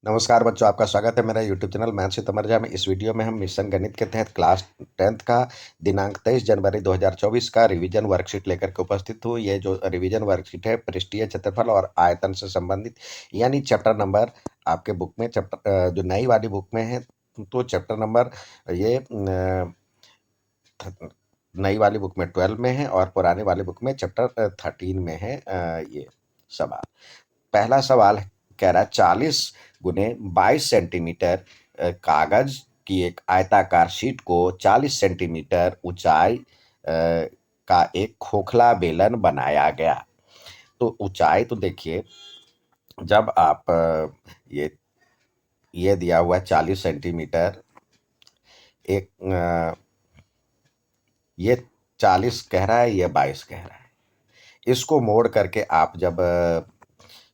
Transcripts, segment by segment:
नमस्कार बच्चों, आपका स्वागत है मेरा YouTube channel maths with Amarja में। इस वीडियो में हम मिशन गणित के तहत क्लास 10th का दिनांक 23 जनवरी 2024 का रिवीजन वर्कशीट लेकर के उपस्थित हूँ। ये जो रिवीजन वर्कशीट है पृष्ठीय क्षेत्रफल और आयतन से संबंधित, यानी चैप्टर नंबर आपके बुक में चैप्टर जो नई वाली बुक में है तो चैप्टर नंबर ये नई वाली बुक में 12 में है और पुरानी वाली बुक में चैप्टर 13 में है। ये सवाल, पहला सवाल कह रहा है 40 × 22 सेंटीमीटर कागज की एक आयताकार शीट को 40 सेंटीमीटर ऊंचाई का एक खोखला बेलन बनाया गया। तो ऊंचाई तो देखिए, जब आप ये दिया हुआ 40 सेंटीमीटर, एक ये 40 कह रहा है, ये 22 कह रहा है। इसको मोड़ करके आप जब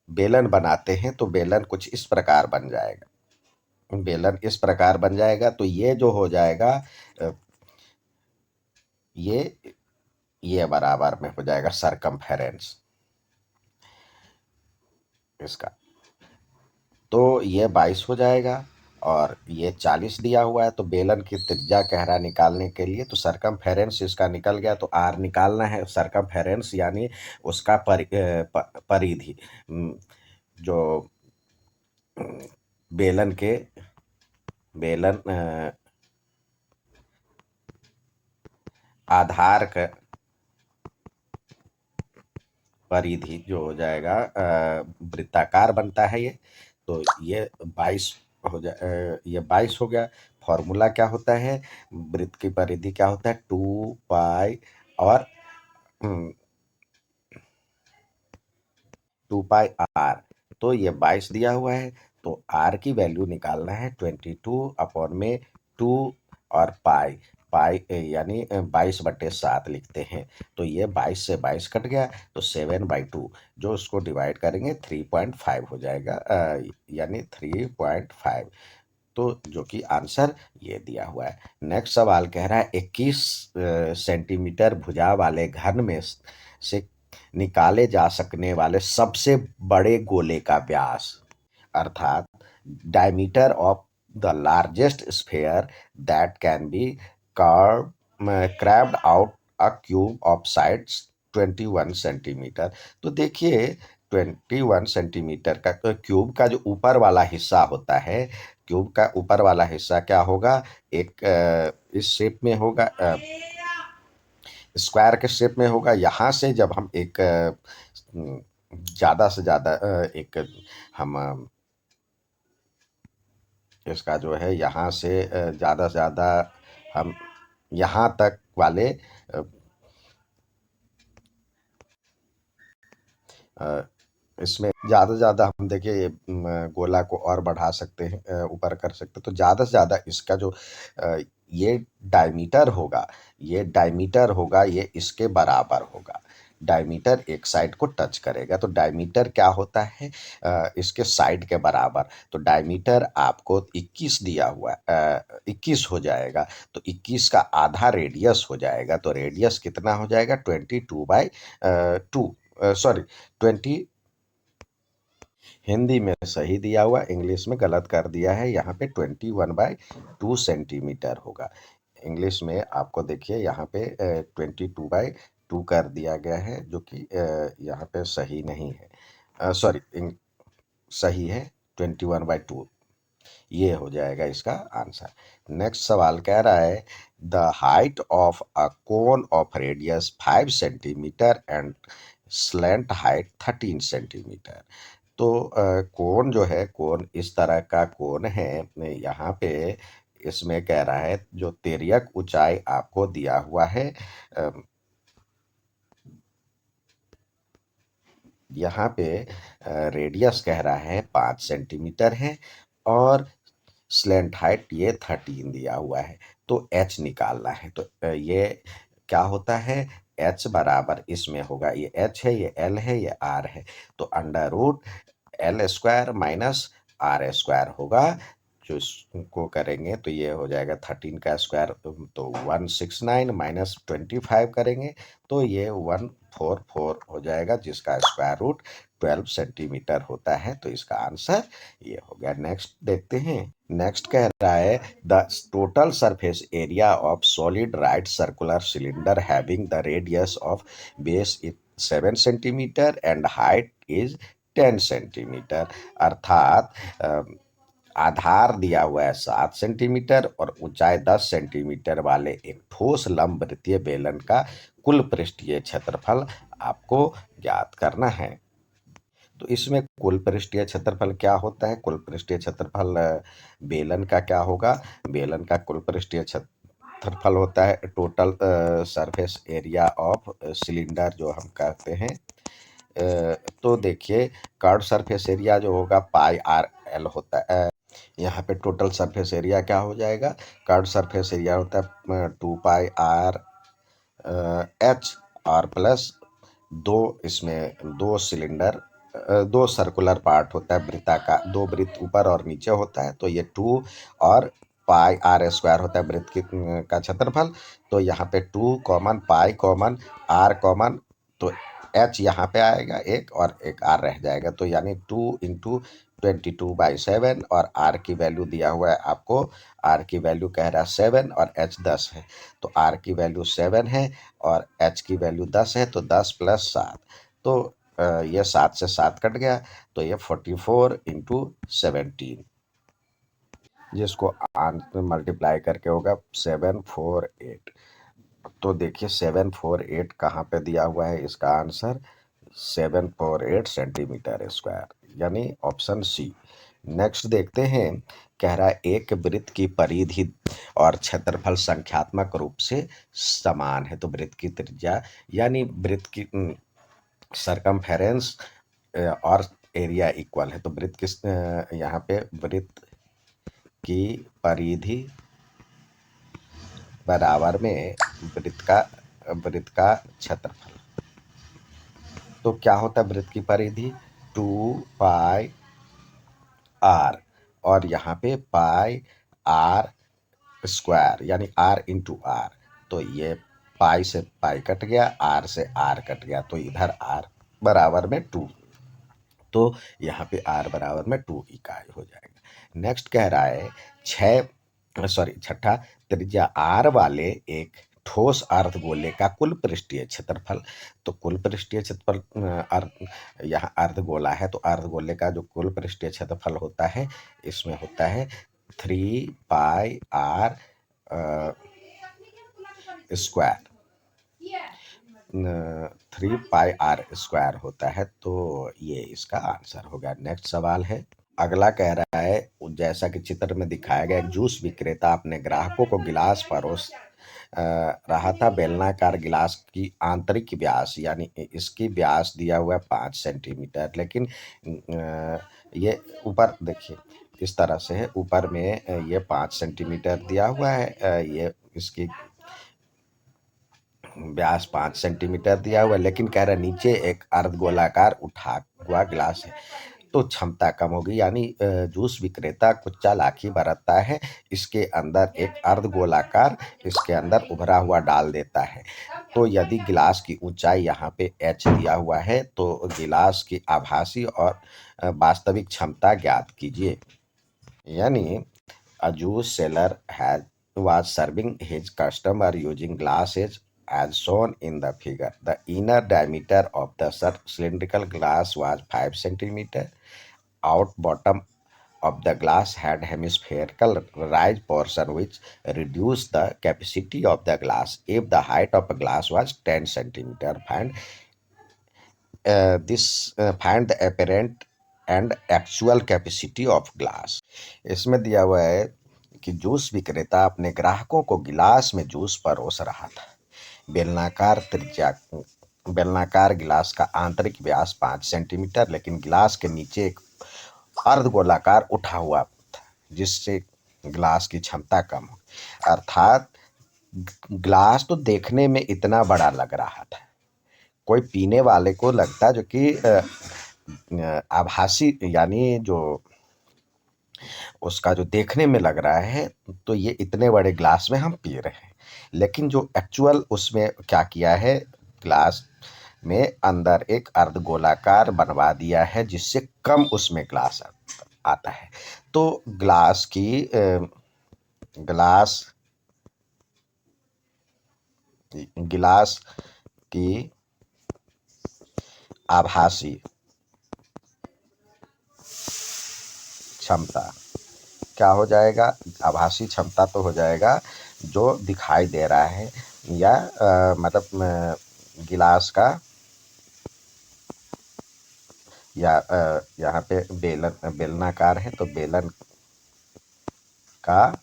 बेलन बनाते हैं तो बेलन कुछ इस प्रकार बन जाएगा। बेलन इस प्रकार बन जाएगा तो ये जो हो जाएगा, अ, ये बराबर में हो जाएगा सरकमफेरेंस इसका। तो ये 22 हो जाएगा और ये 40 दिया हुआ है, तो बेलन की त्रिज्या कह रहा है निकालने के लिए, तो सरकमफेरेंस इसका निकल गया। तो आर निकालना है, सरकमफेरेंस यानी उसका परिधि, जो बेलन के बेलन आधार का परिधि जो हो जाएगा, वृत्ताकार बनता है ये। तो ये 22 ये 22 हो गया। फॉर्मूला क्या होता है, वृत्त की परिधि क्या होता है, 2 पाई और 2 पाई आर। तो ये 22 दिया हुआ है, तो आर की वैल्यू निकालना है 22/2 और पाई पाई यानी 22/7 लिखते हैं। तो ये 22 से 22 कट गया, तो 7/2 जो उसको डिवाइड करेंगे 3.5 हो जाएगा, यानी 3.5। तो जो कि आंसर ये दिया हुआ है। नेक्स्ट सवाल कह रहा है 21 सेंटीमीटर भुजा वाले घन में से निकाले जा सकने वाले सबसे बड़े गोले का व्यास, अर्थात diameter of the largest sphere that can be carved out a cube of sides 21 centimetre. तो देखिए, 21 सेंटीमीटर का क्यूब का जो ऊपर वाला हिस्सा होता है, क्यूब का ऊपर वाला हिस्सा क्या होगा, एक इस शेप में होगा, स्क्वायर के शेप में होगा। यहाँ से जब हम एक ज़्यादा से ज़्यादा एक हम इसका जो है यहाँ से ज़्यादा से ज़्यादा हम यहाँ तक वाले इसमें ज़्यादा से ज़्यादा हम देखिए ये गोला को और बढ़ा सकते हैं, ऊपर कर सकते हैं। तो ज़्यादा से ज़्यादा इसका जो ये डायमीटर होगा, ये इसके बराबर होगा। डायमीटर एक साइड को टच करेगा, तो डायमीटर क्या होता है, इसके साइड के बराबर। तो डायमीटर आपको 21 दिया हुआ है, 21 हो जाएगा। तो 21 का आधा रेडियस हो जाएगा, तो रेडियस कितना हो जाएगा, 22/2, सॉरी 20। हिंदी में सही दिया हुआ, इंग्लिश में गलत कर दिया है। यहाँ पे 21/2 सेंटीमीटर होगा। इंग्लिश में आपको देखिए यहाँ पे 22/2 कर दिया गया है, जो कि यहाँ पे सही नहीं है। सॉरी, सही है 21/2। ये हो जाएगा इसका आंसर। नेक्स्ट सवाल कह रहा है the height of a cone of radius 5 centimetre and slant height 13 centimetre. तो कोन जो है, कोन इस तरह का कोन है। यहाँ पे इसमें कह रहा है जो तिर्यक ऊंचाई आपको दिया हुआ है, यहाँ पे रेडियस कह रहा है 5 सेंटीमीटर है और स्लेंट हाइट ये 13 दिया हुआ है। तो एच निकालना है। तो ये क्या होता है, एच बराबर इसमें होगा, ये एच है, ये एल है, ये आर है। तो अंडर रूट L² - R² होगा। जो इसको करेंगे तो ये हो जाएगा 13 का स्क्वायर, तो 169 - 25 करेंगे तो ये 0.44 हो जाएगा, जिसका स्क्वायर रूट 12 सेंटीमीटर होता है। तो इसका आंसर ये हो गया। नेक्स्ट देखते हैं। नेक्स्ट कह रहा है the total surface area of solid right circular cylinder having the radius of base is 7 centimetre and height is 10 centimetre. अर्थात आधार दिया हुआ है 7 सेंटीमीटर और ऊंचाई 10 सेंटीमीटर वाले एक ठोस लंबवृत्तीय बेलन का कुल पृष्ठीय क्षेत्रफल आपको ज्ञात करना है। तो इसमें कुल पृष्ठीय क्षेत्रफल क्या होता है? कुल पृष्ठीय क्षेत्रफल बेलन का क्या होगा? बेलन का कुल पृष्ठीय क्षेत्रफल होता है total surface area of cylinder, जो हम कहते हैं। तो देखिए कर्व सरफेस एरिया जो होगा पाई आर एल होता है। यहाँ पे टोटल सरफेस एरिया क्या हो जाएगा? कर्व सरफेस एरिया होता है 2 पाई आर एच और प्लस इसमें दो सिलेंडर, दो सर्कुलर पार्ट होता है वृत्ताकार, दो वृत्त ऊपर और नीचे होता है। तो ये 2 और पाई आर स्क्वायर होता है वृत्त का क्षेत्रफल। तो यहाँ पे 2 common, pi common, R common, तो एच यहाँ पे आएगा एक और एक आर रह जाएगा। तो यानी 2 इंटू 22/7 और आर की वैल्यू दिया हुआ है आपको। आर की वैल्यू कह रहा है 7 और एच 10 है। तो आर की वैल्यू 7 है और एच की वैल्यू 10 है। तो 10 + 7, तो ये 7 से 7 कट गया। तो ये 44 इंटू 17, जिसको मल्टीप्लाई करके होगा 748। तो देखिए 748 कहाँ पे दिया हुआ है? इसका आंसर 748 सेंटीमीटर स्क्वायर, यानी ऑप्शन सी। नेक्स्ट देखते हैं। कह रहा है एक वृत्त की परिधि और क्षेत्रफल संख्यात्मक रूप से समान है। तो वृत्त की त्रिज्या यानी वृत्त की सरकमफेरेंस और एरिया इक्वल है। तो वृत्त किस यहाँ पे वृत्त की परिधि बराबर में वृत्त का क्षेत्रफल। तो क्या होता है वृत्त की परिधि? 2 पाई आर और यहाँ पे पाई आर स्क्वायर, यानी आर इंटू आर। तो ये पाई से पाई कट गया, आर से आर कट गया, तो इधर आर बराबर में 2। तो यहाँ पे आर बराबर में 2 इकाई हो जाएगा। नेक्स्ट कह रहा है छठा, त्रिज्या आर वाले एक ठोस अर्धगोले का कुल पृष्ठीय क्षेत्रफल। तो कुल पृष्ठीय क्षेत्रफल यहाँ अर्धगोला है, तो अर्धगोले का जो कुल पृष्ठीय क्षेत्रफल होता है, इसमें होता है 3 pi r square, 3 pi r square होता है। तो ये इसका आंसर होगा। नेक्स्ट सवाल है। अगला कह रहा है जैसा कि चित्र में दिखाया गया, एक जूस विक्रेता अपने ग्राहकों को गिलास परोस रहा था। बेलनाकार गिलास की आंतरिक व्यास, यानी इसकी व्यास दिया हुआ है 5 सेंटीमीटर, लेकिन ये ऊपर देखिए इस तरह से है। ऊपर में ये 5 सेंटीमीटर दिया हुआ है, ये इसकी व्यास 5 सेंटीमीटर दिया हुआ है, लेकिन कह रहा है नीचे एक अर्धगोलाकार उठा हुआ गिलास है, तो क्षमता कम होगी। यानी जूस विक्रेता कुछ चालाकी बरतता है, इसके अंदर एक अर्धगोलाकार इसके अंदर उभरा हुआ डाल देता है। तो यदि गिलास की ऊंचाई यहाँ पे एच दिया हुआ है, तो गिलास की आभासी और वास्तविक क्षमता ज्ञात कीजिए। यानी a juice seller was serving his customer using glasses as shown in the figure. The inner diameter of the cylindrical glass was 5 centimeter. Out bottom of the glass had hemispherical rise portion which reduced the capacity of the glass if the height of a glass was 10 centimeter. Find the apparent and actual capacity of glass. इसमें दिया हुआ है कि juice विक्रेता अपने ग्राहकों को गिलास में जूस परोस रहा था। बेलनाकार गिलास का आंतरिक व्यास 5 सेंटीमीटर, लेकिन गिलास के नीचे एक अर्धगोलाकार उठा हुआ था, जिससे गिलास की क्षमता कम हो। अर्थात गिलास तो देखने में इतना बड़ा लग रहा था, कोई पीने वाले को लगता जो कि आभासी, यानी जो उसका जो देखने में लग रहा है, तो ये इतने बड़े ग्लास में हम पी रहे हैं। लेकिन जो एक्चुअल उसमें क्या किया है, ग्लास में अंदर एक अर्धगोलाकार बनवा दिया है, जिससे कम उसमें ग्लास आता है। तो ग्लास गिलास की आभासी क्षमता क्या हो जाएगा? आभासी क्षमता तो हो जाएगा जो दिखाई दे रहा है, या मतलब गिलास का, या यहाँ पे बेलनाकार है तो बेलन का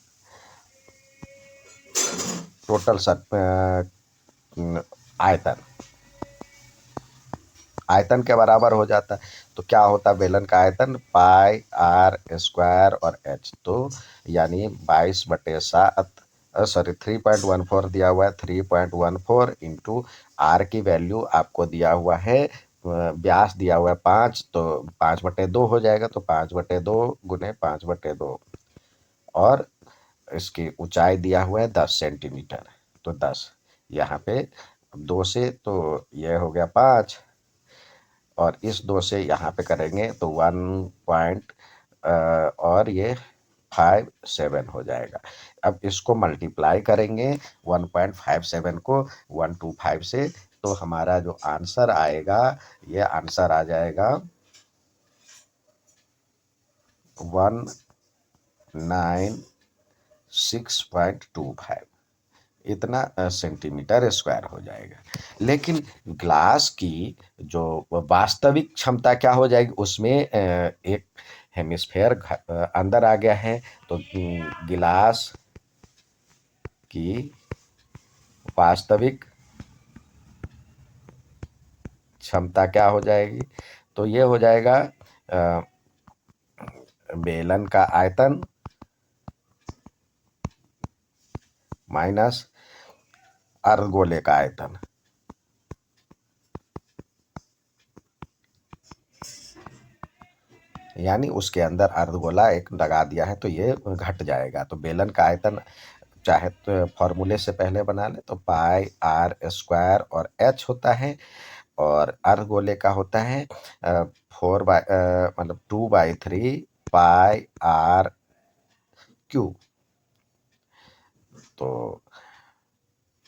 टोटल आयतन आयतन के बराबर हो जाता है। तो क्या होता है बेलन का आयतन? पाई आर स्क्वायर और एच, तो यानी 22/7, सॉरी 3.14 दिया हुआ है, 3.14 इंटू आर की वैल्यू आपको दिया हुआ है, व्यास दिया हुआ है 5, तो 5/2 हो जाएगा, तो 5/2 गुने 5/2, और इसकी ऊंचाई दिया हुआ है 10 सेंटीमीटर, तो 10 यहाँ पे 2 से, तो ये हो गया 5, और इस 2 से यहाँ पे करेंगे तो 1 पॉइंट और ये 57 हो जाएगा। अब इसको मल्टीप्लाई करेंगे 1.57 को 125 से, तो हमारा जो आंसर आएगा, ये आंसर आ जाएगा 196.25, इतना सेंटीमीटर स्क्वायर हो जाएगा। लेकिन ग्लास की जो वास्तविक क्षमता क्या हो जाएगी? उसमें एक हेमिस्फेयर अंदर आ गया है, तो गिलास की वास्तविक क्षमता क्या हो जाएगी? तो ये हो जाएगा अ, बेलन का आयतन माइनस अर्धगोले का आयतन, यानी उसके अंदर अर्धगोला एक लगा दिया है, तो ये घट जाएगा। तो बेलन का आयतन चाहे तो फॉर्मूले से पहले बना ले, तो पाई आर स्क्वायर और एच होता है, और अर्धगोले का होता है 4 बाय मतलब 2/3 पाई आर क्यू। तो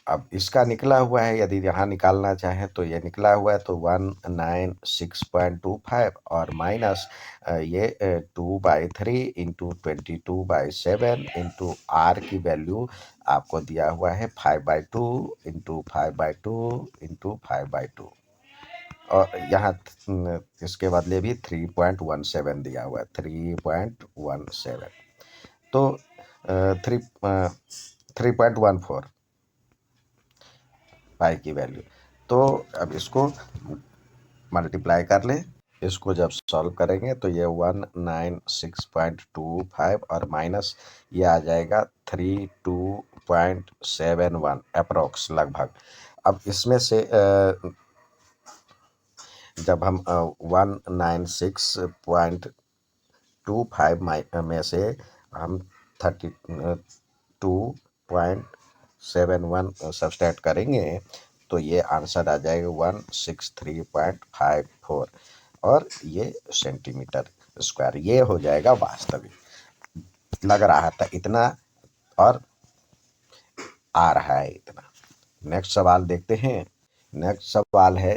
अब इसका निकला हुआ है, यदि यहाँ निकालना चाहें तो ये निकला हुआ है, तो 196.25 और माइनस ये 2/3 इंटू 22/7 इंटू आर की वैल्यू आपको दिया हुआ है 5/2 इंटू 5/2 इंटू 5/2, और यहाँ इसके बदले भी 3.17 दिया हुआ है, 3.17, तो 3.14 पाई की वैल्यू। तो अब इसको मल्टीप्लाई कर लें, इसको जब सॉल्व करेंगे तो ये 196.25 और माइनस ये आ जाएगा 32.71 अप्रोक्स लगभग। अब इसमें से जब हम 196.25 में से हम 32.71 सब्सट्रैक्ट करेंगे, तो ये आंसर आ जाएगा 163.54, और ये सेंटीमीटर स्क्वायर, ये हो जाएगा वास्तविक। लग रहा था इतना और आ रहा है इतना। नेक्स्ट सवाल देखते हैं। नेक्स्ट सवाल है,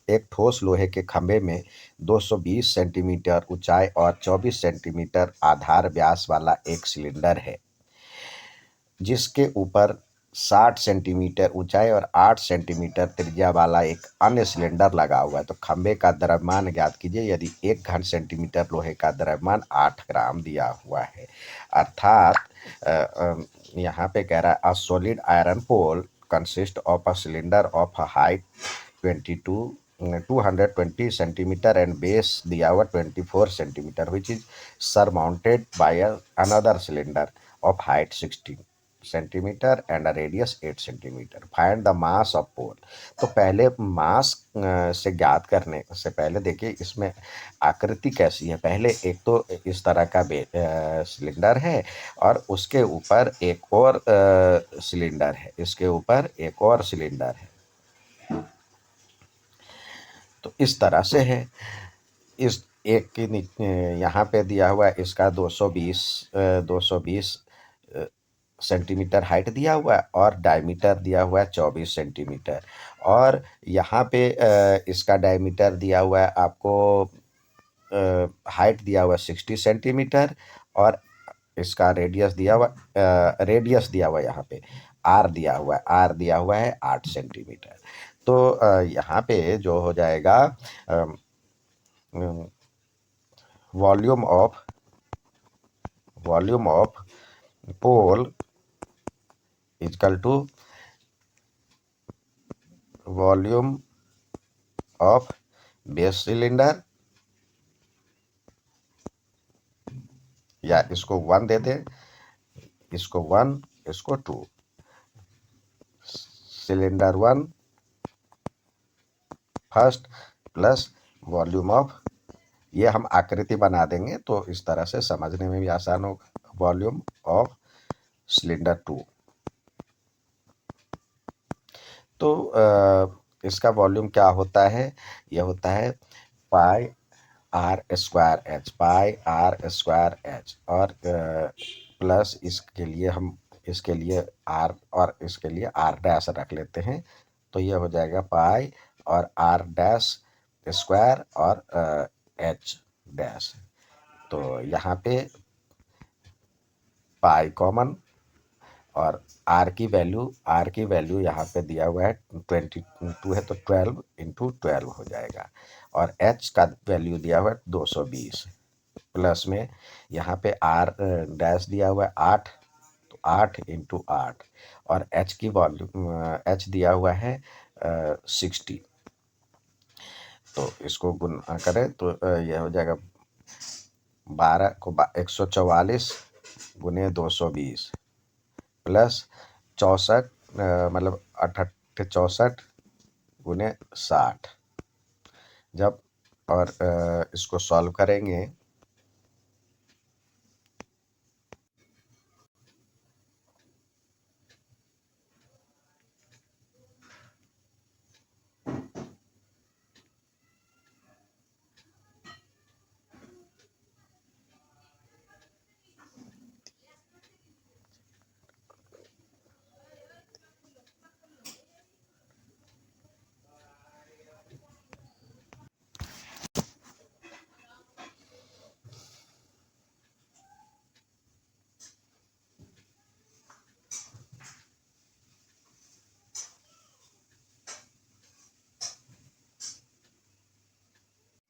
एक ठोस लोहे के खंभे में 220 सेंटीमीटर ऊंचाई और 24 सेंटीमीटर आधार व्यास वाला एक सिलेंडर है, जिसके ऊपर 60 सेंटीमीटर ऊंचाई और 8 सेंटीमीटर त्रिज्या वाला एक अन्य सिलेंडर लगा हुआ है। तो खंभे का द्रव्यमान ज्ञात कीजिए यदि 1 घन सेंटीमीटर लोहे का द्रव्यमान 8 ग्राम दिया हुआ है। अर्थात यहाँ पे कह रहा है a solid iron pole consist of a cylinder of a height 220 centimetre and base दिया हुआ 24 centimetre, which is surmounted by another cylinder of height 16 centimetre and radius 8 centimetre. Find the mass of pole. तो पहले मास से ज्ञात करने से पहले देखिए इसमें आकृति कैसी है। पहले एक तो इस तरह का सिलेंडर है, और उसके ऊपर एक और सिलेंडर है, इसके ऊपर एक और सिलेंडर है, इस तरह से है। इस एक के यहाँ पे दिया हुआ है इसका 220 सेंटीमीटर हाइट दिया हुआ है और डायमीटर दिया हुआ है 24 सेंटीमीटर। और यहाँ पे इसका डायमीटर दिया हुआ है आपको, हाइट दिया हुआ है 60 सेंटीमीटर और इसका रेडियस दिया हुआ है यहाँ पे, आर दिया हुआ है 8 सेंटीमीटर। तो यहाँ पे जो हो जाएगा volume of pole equal to volume of base cylinder, या इसको 1 दे दें, इसको 1, इसको 2, cylinder 1 first plus volume of, ये हम आकृति बना देंगे तो इस तरह से समझने में भी आसान होगा, वॉल्यूम ऑफ सिलेंडर 2। तो इसका वॉल्यूम क्या होता है, यह होता है पाई आर स्क्वायर एच, और प्लस इसके लिए आर और इसके लिए आर डैश रख लेते हैं, तो ये हो जाएगा पाई और आर डैश स्क्वायर और एच डैश। तो यहाँ पे पाई कॉमन और आर की वैल्यू यहाँ पे दिया हुआ है 22 है, तो 12 इंटू 12 हो जाएगा। और एच का वैल्यू दिया हुआ है 220, प्लस में यहाँ पे आर डैश दिया हुआ है 8, तो 8 इंटू 8, और एच की एच दिया हुआ है 60। तो इसको गुना करें तो यह हो जाएगा 12 को 144 गुने 220 प्लस 64, मतलब 68 गुने 60। जब और इसको सॉल्व करेंगे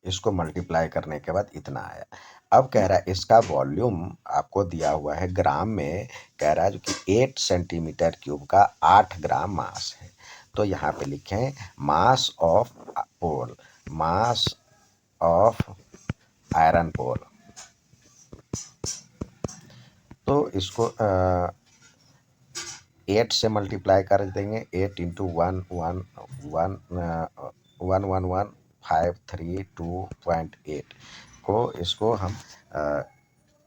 इसको मल्टीप्लाई करने के बाद इतना आया। अब कह रहा है इसका वॉल्यूम आपको दिया हुआ है ग्राम में, कह रहा है जो कि 8 सेंटीमीटर क्यूब का 8 ग्राम मास है। तो यहाँ पे लिखें मास ऑफ आयरन पोल। तो इसको 8 से मल्टीप्लाई कर देंगे, 8 इंटू 1,1,1,532.8 को इसको हम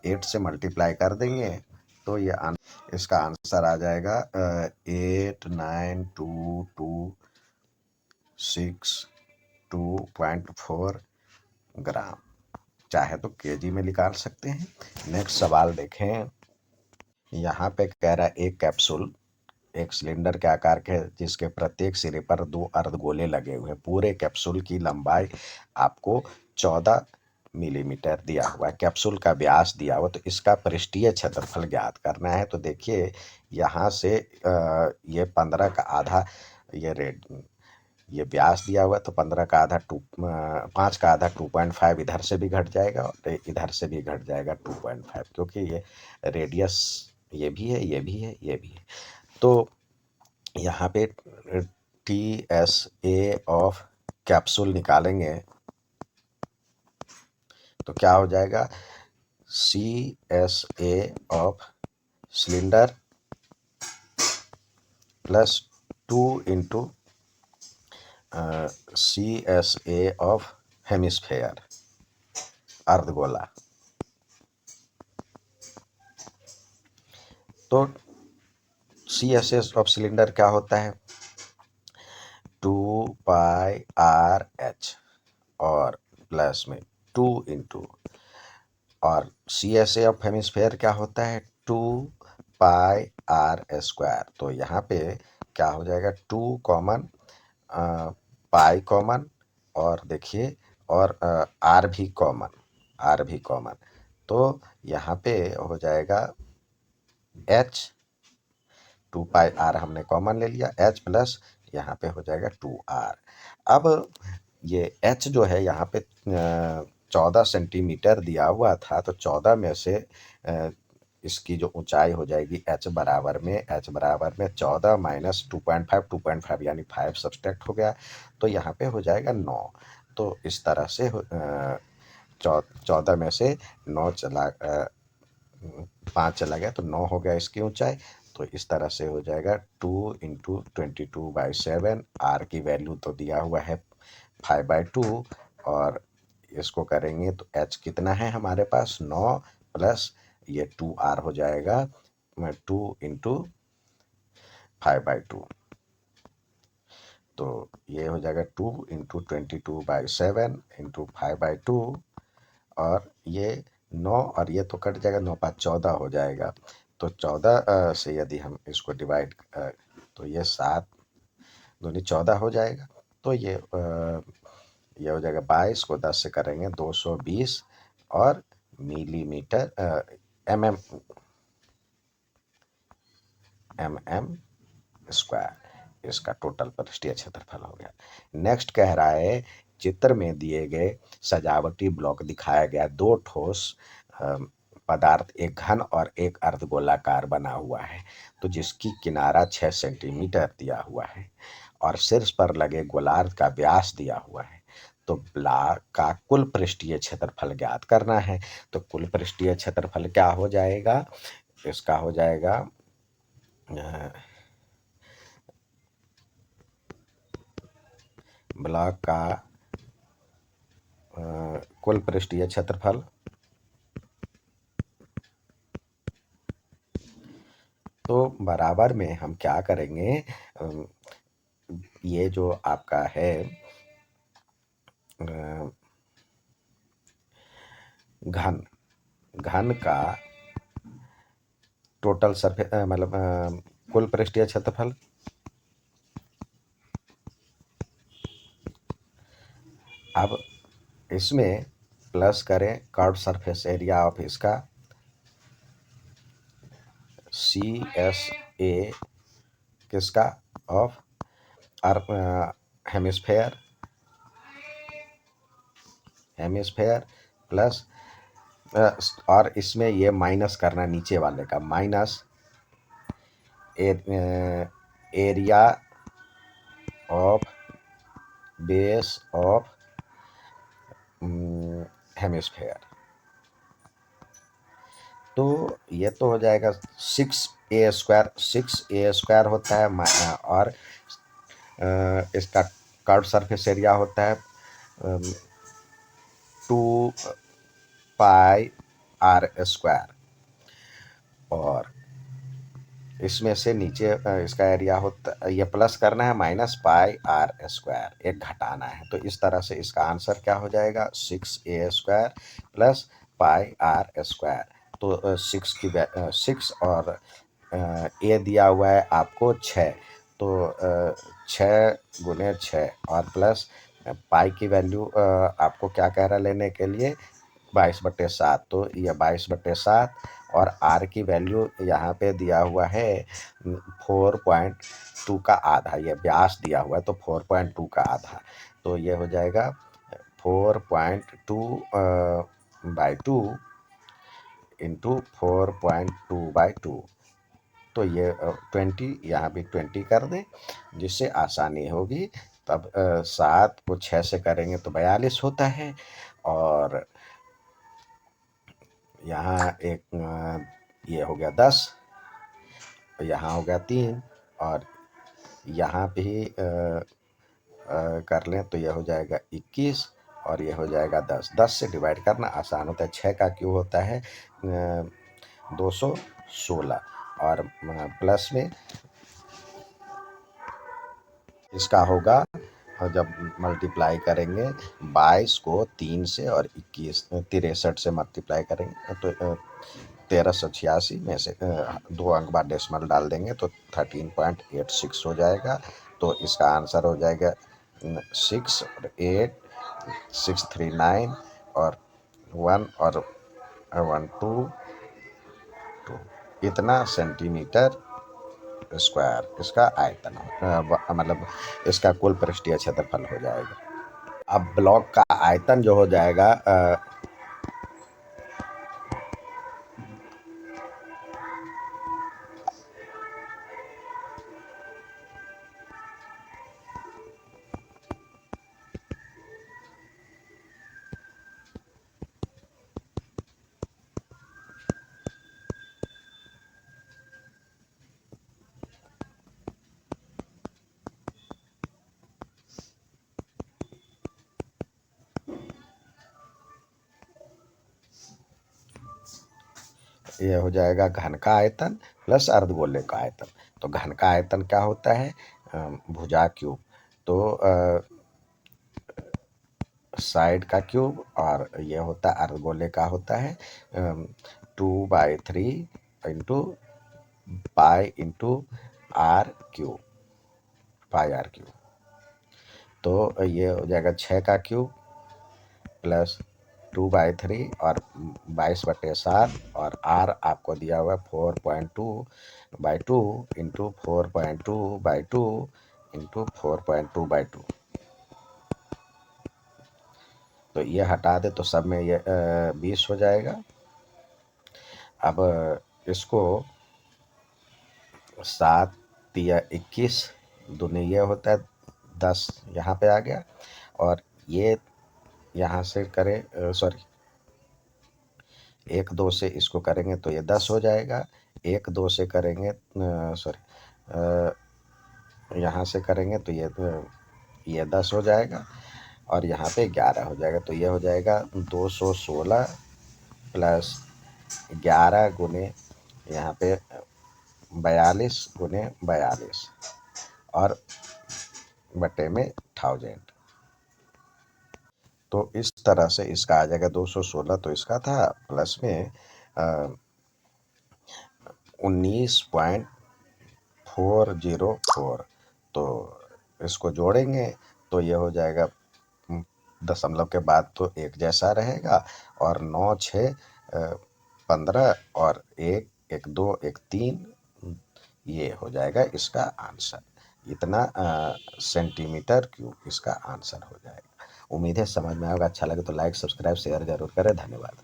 8 से मल्टीप्लाई कर देंगे, तो ये इसका आंसर आ जाएगा 892262.4 ग्राम। चाहे तो केजी में निकाल सकते हैं। नेक्स्ट सवाल देखें। यहाँ पे कह रहा है एक कैप्सूल एक सिलेंडर के आकार के है, जिसके प्रत्येक सिरे पर 2 अर्धगोले लगे हुए हैं। पूरे कैप्सूल की लंबाई आपको 14 मिलीमीटर दिया हुआ है। कैप्सूल का व्यास दिया हुआ, तो इसका पृष्ठीय क्षेत्रफल ज्ञात करना है। तो देखिए यहाँ से ये 15 का आधा, ये व्यास दिया हुआ है, तो 15 का आधा 5 का आधा 2.5 इधर से भी घट जाएगा और इधर से भी घट जाएगा 2.5, क्योंकि ये रेडियस ये भी है, ये भी है, ये भी है। तो यहाँ पे TSA ऑफ कैप्सूल निकालेंगे तो क्या हो जाएगा, CSA of cylinder plus 2 into CSA of hemisphere अर्धगोला। तो CSA ऑफ सिलेंडर क्या होता है, 2 पाई आर एच, प्लस में 2 और CSA ऑफ हेमिस्फेयर क्या होता है 2πr²। तो यहाँ पे क्या हो जाएगा 2 कॉमन, पाई कॉमन, और देखिए और आर भी कॉमन। तो यहाँ पे हो जाएगा h, 2πr हमने कॉमन ले लिया, h प्लस यहाँ पे हो जाएगा 2r। अब ये h जो है यहाँ पे 14 सेंटीमीटर दिया हुआ था, तो 14 में से इसकी जो ऊंचाई हो जाएगी h बराबर में 14 माइनस 2.5 यानी 5 सब्सट्रैक्ट हो गया, तो यहाँ पे हो जाएगा 9। तो इस तरह से 14 में से 9 चला 5 चला गया तो 9 हो गया इसकी ऊंचाई। तो इस तरह से हो जाएगा 2 इंटू 22/7। आर की वैल्यू तो दिया हुआ है 5/2, और इसको करेंगे तो एच कितना है हमारे पास 9 प्लस ये 2r हो जाएगा 2 इंटू 5/2। तो ये हो जाएगा 2 इंटू 22/7 इंटू 5/2, और ये 9 और ये तो कट जाएगा, 9 5 14 हो जाएगा। तो 14 से यदि हम इसको डिवाइड तो ये 7 दूनी 14 हो जाएगा। तो ये हो जाएगा 22 को 10 से करेंगे 220 और मिलीमीटर mm स्क्वायर इसका टोटल पृष्ठीय क्षेत्रफल हो गया। नेक्स्ट कह रहा है चित्र में दिए गए सजावटी ब्लॉक दिखाया गया दो ठोस पदार्थ एक घन और एक अर्धगोलाकार बना हुआ है, तो जिसकी किनारा 6 सेंटीमीटर दिया हुआ है और शीर्ष पर लगे गोलार्ध का व्यास दिया हुआ है। तो ब्लॉक का कुल पृष्ठीय क्षेत्रफल ज्ञात करना है। तो कुल पृष्ठीय क्षेत्रफल क्या हो जाएगा, इसका हो जाएगा ब्लॉक का कुल पृष्ठीय क्षेत्रफल तो बराबर में हम क्या करेंगे, ये जो आपका है घन का टोटल सरफेस मतलब कुल पृष्ठीय क्षेत्रफल, अब इसमें प्लस करें कर्व सरफेस एरिया ऑफ इसका CSA किसका ऑफ हेमिस्फेयर प्लस और इसमें ये माइनस करना नीचे वाले का minus area of base of hemisphere. तो ये तो हो जाएगा 6a² होता है, और इसका कर्व सरफेस एरिया होता है 2πr², और इसमें से नीचे इसका एरिया होता, ये प्लस करना है -πr², एक घटाना है। तो इस तरह से इसका आंसर क्या हो जाएगा 6a² प्लस πr²। तो 6 और ए दिया हुआ है आपको 6, तो 6 गुने 6 और प्लस पाई की वैल्यू आपको क्या कह रहा है लेने के लिए 22/7, तो ये 22/7 और आर की वैल्यू यहाँ पे दिया हुआ है 4.2 का आधा, ये व्यास दिया हुआ है तो 4.2 का आधा, तो ये हो जाएगा 4.2/2 इंटू 4.2/2। तो ये 20 यहाँ भी 20 कर दें जिससे आसानी होगी। तब 7 को 6 से करेंगे तो 42 होता है, और यहाँ एक ये हो गया 10, यहाँ हो गया 3, और यहाँ भी कर लें तो ये हो जाएगा 21 और ये हो जाएगा 10। 10 से डिवाइड करना आसान होता है। 6 का क्यूब होता है 216, और प्लस में इसका होगा और जब मल्टीप्लाई करेंगे 22 को 3 से और 21 63 से मल्टीप्लाई करेंगे तो 1386 में से 2 अंक बाद डेसिमल डाल देंगे तो 13.86 हो जाएगा। तो इसका आंसर हो जाएगा 6 और 8 639 और 1 और 1 2 2 इतना सेंटीमीटर स्क्वायर इसका आयतन मतलब इसका कुल पृष्ठीय क्षेत्रफल हो जाएगा। अब ब्लॉक का आयतन जो हो जाएगा ये हो जाएगा घन का आयतन प्लस अर्धगोले का आयतन। तो घन का आयतन क्या होता है भुजा क्यूब, तो साइड का क्यूब, और ये होता है अर्धगोले का होता है 2/3 into pi into R cube, pi R cube. तो ये हो जाएगा 6 का क्यूब प्लस 2/3 और 22/7 और आर आपको दिया हुआ है 4.2/2 इंटू 4.2/2 इंटू 4.2/2। तो ये हटा दे तो सब में ये 20 हो जाएगा। अब इसको 7 या 21 दूनी ये होता है 10 यहाँ पे आ गया, और ये यहाँ से करें सॉरी 1 2 से इसको करेंगे तो ये 10 हो जाएगा। 1 2 से करेंगे सॉरी यहाँ से करेंगे तो ये 10 हो जाएगा, और यहाँ पे 11 हो जाएगा। तो ये हो जाएगा 216 प्लस 11 गुने यहाँ पे 42 गुने 42 और बटे में 1000। तो इस तरह से इसका आ जाएगा 216, तो इसका था प्लस में 19.404। तो इसको जोड़ेंगे तो ये हो जाएगा दशमलव के बाद तो एक जैसा रहेगा, और 9 6 15 और 1 1 2 1 3 ये हो जाएगा इसका आंसर। इतना सेंटीमीटर क्यूब इसका आंसर हो जाएगा। उम्मीद है समझ में आएगा। अच्छा लगे तो लाइक सब्सक्राइब शेयर जरूर करें। धन्यवाद।